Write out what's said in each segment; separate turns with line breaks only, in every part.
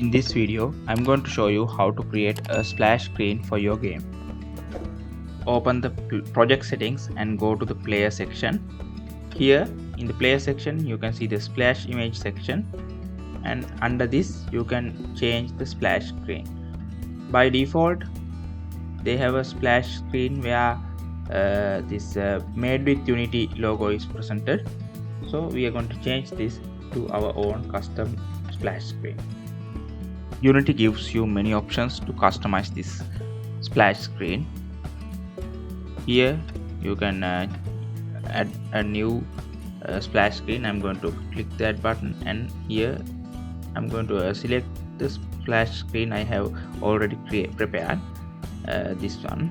In this video, I'm going to show you how to create a splash screen for your game. Open the project settings and go to the player section. Here in the player section, you can see the splash image section, and under this you can change the splash screen. By default, they have a splash screen where this made with Unity logo is presented. So we are going to change this to our own custom splash screen. Unity gives you many options to customize this splash screen. Here you can add a new splash screen. I'm going to click that button, and here I'm going to select the splash screen I have already prepared, this one.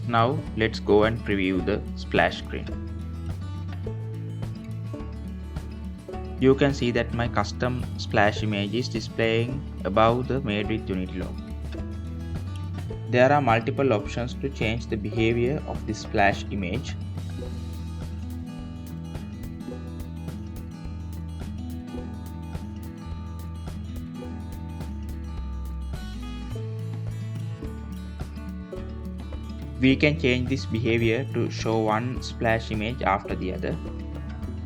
Now let's go and preview the splash screen. You can see that my custom splash image is displaying above the Made with Unity logo. There are multiple options to change the behavior of this splash image. We can change this behavior to show one splash image after the other.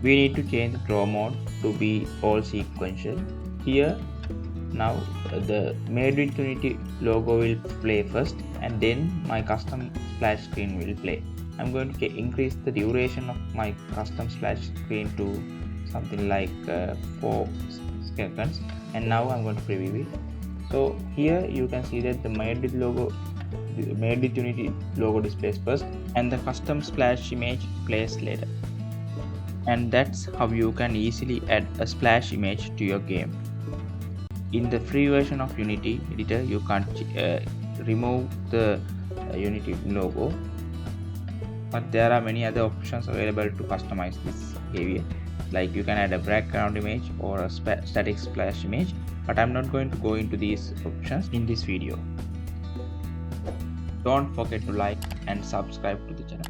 We need to change the draw mode to be all sequential. Here now the Made with Unity logo will play first, and then my custom splash screen will play. I'm going to increase the duration of my custom splash screen to something like 4 seconds, and now I'm going to preview it. So here you can see that the Made with Unity logo displays first and the custom splash image plays later. And that's how you can easily add a splash image to your game. In the free version of Unity Editor, you can't remove the Unity logo, but there are many other options available to customize this behavior. Like you can add a background image or a static splash image, but I'm not going to go into these options in this video. Don't forget to like and subscribe to the channel.